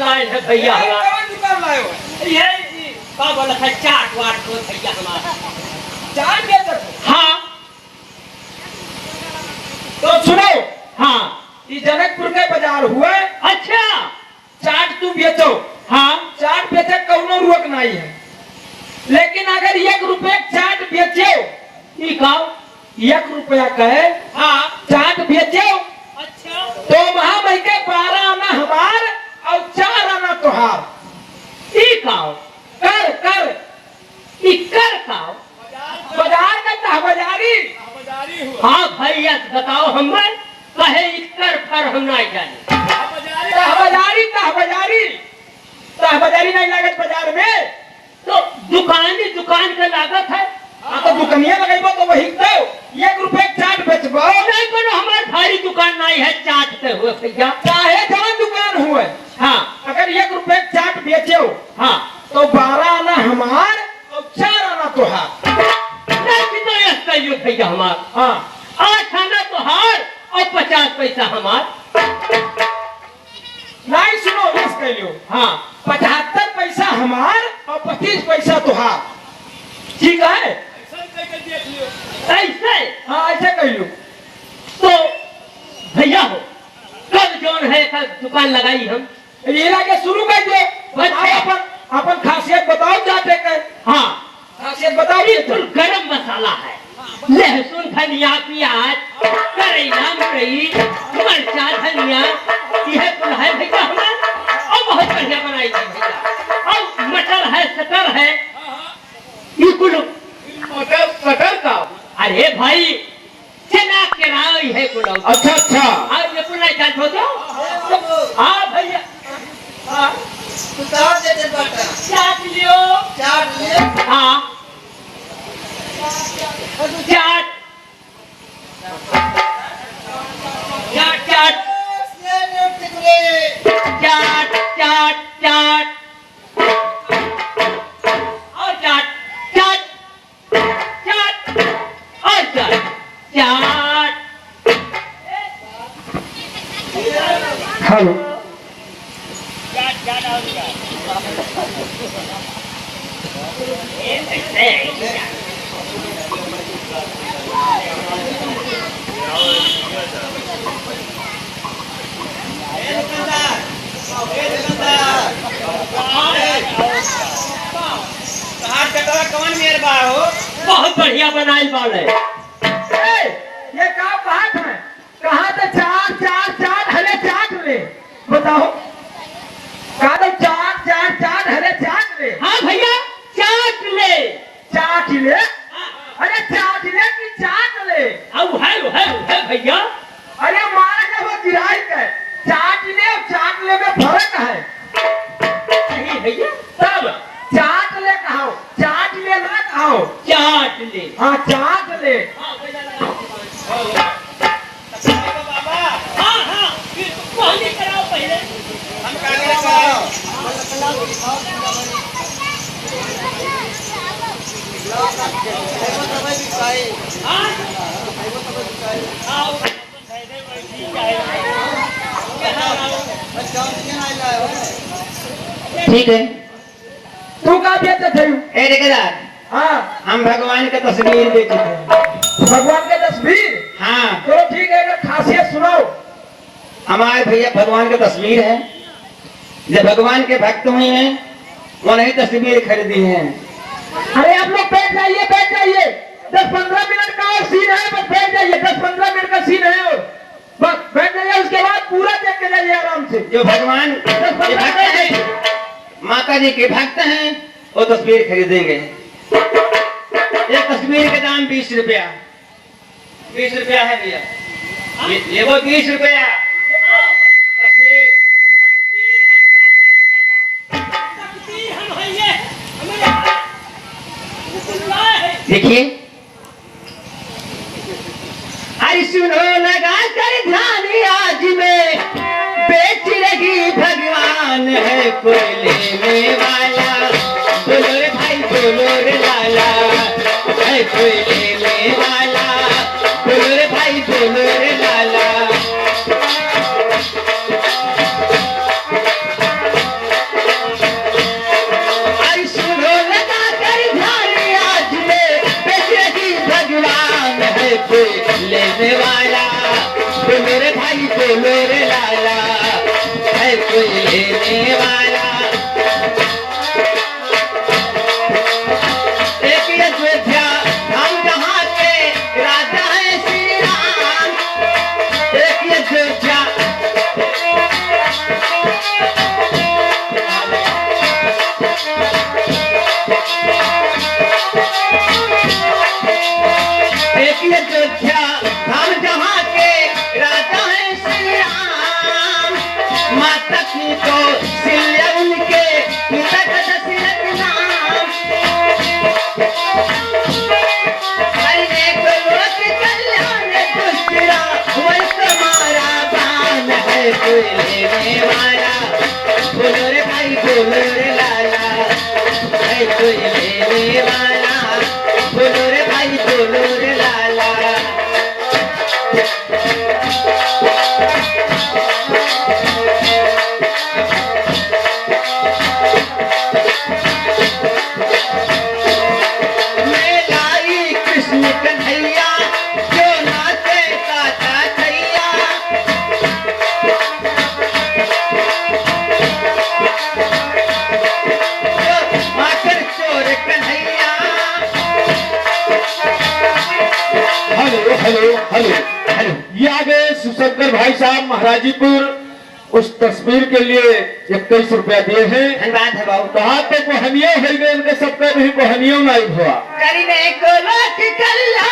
लाए है भैया हमारा। कौन दुकान लाए हो? ये का बोला था चाट वाट को भैया हमारा। चाट बेचते हो? हाँ तो सुनो, हाँ ये जनकपुर के बाजार हुए, अच्छा चाट तू बेचो, हाँ चाट बेचे कौनो रोक नहीं है, लेकिन अगर 1 रुपए चाट बेचो, ये का 1 रुपया कहे हाँ चाट बेचो, अच्छा तो वहां भाई के 12 आना हमार और 4 आना तुहार। ये का कर कर ये कर का बाजार का तहबाजारी। हाँ भैया बताओ हमें कहे इकर फर हम नहीं जाने। तहबाजारी तहबाजारी तहबाजारी नहीं लागत बाजार में, तो दुकान का लागत है। हाँ तो दुकानिया लगेबो तो वही तो 1 रुपए चाट बेचबो। नहीं पर हमारे भारी दुकान नहीं है चाटते हुए भैया। चाहे जवन दुकान हुए, हाँ अगर 1 रुपए चाट बेचो हाँ तो 12 आना हमार और 4 आना तुहार। नहीं तो यस कहियो भैया हमार। हाँ 8 आना तो हार और 50 पैसा हमार। नहीं सुनो इस कहियो, हाँ 75 पैसा हमार और 25 पैसा तुहार, ठीक है? ऐसे हाँ ऐसे कहियो। तो भैया हो कल जोन है कल दुकान लगाई हम। ये लाके शुरू कर दे, बताओ अपन खासियत बताओ जाते के। हाँ खासियत बताओ। बिल्कुल गरम मसाला है, लहसुन धनिया प्याज करेला मुरई मरचा धनिया यह कुल है भैया हमारे, और बहुत बढ़िया बनाई थी भैया। और मटर है सटर है ये कुल मटर का। अरे भाई चना के राई है कुल। अच्छा अच्छा। और ये कुल नहीं जानते हो तो? हाँ भैया हाँ चाट लियो। हाँ चाट चाट चाट चाट चाट चाट और चाट चाट चाट और चाट चाट। हेलो बहुत बढ़िया बनाई बाल है। ये क्या बात है? कहाँ तो चाट चाट चाट हले चाट ले, बताओ कहा तो चाट चाट चाट हले चाट ले। हाँ भैया चाट ले। चाट ले? अरे चाट ले कि चाट ले? अब है भैया। अरे मारा जब वो गिराई के चाट ले और चाट ले में फर्क है। सही भैया तब चाट ले कहो, चाट ले ना कहो, चाट ले। हाँ चाट ले। हाँ हाँ पहले कराओ पहले। ठीक है। तू का बेचते थे? ए ठेकेदार, हाँ हम भगवान का तस्वीर बेचते हैं। भगवान के तस्वीर। हाँ तो ठीक है, अगर खासियत सुनाओ। हमारे भैया भगवान की तस्वीर है, जब भगवान के भक्त हुए हैं वो नहीं तस्वीर खरीदी है। अरे आप लोग बैठ जाइए बैठ जाइए, 10-15 मिनट का और सीन है, बस बैठ जाइए, 10-15 मिनट का सीन है और बस बैठ जाइए, उसके बाद पूरा देख के जाइए आराम से। जो भगवान के भक्त हैं, माता जी के भक्त हैं, वो तस्वीर खरीदेंगे। एक तस्वीर का दाम 20 रुपया। 20 रुपया है भैया, ये वो 20 रुपया तस्वीर। देखिए, अरे सुनो लगा कर ध्यान आज में, बेच रही भगवान है कोई लेने वाला। बोलो रे भाई बोलो रे लाला, है कोई लेने वाला। बोलो रे भाई बोलो रे लाला। Hello hello hello. ये आगे सुशंकर भाई साहब महाराजीपुर उस तस्वीर के लिए 21 रुपया दिए हैं। धन्यवाद है बाबू। कहा तो कोहनियों हो गए, उनके सबका भी कोहनियों नहीं हुआ। करने को लोक कल्याण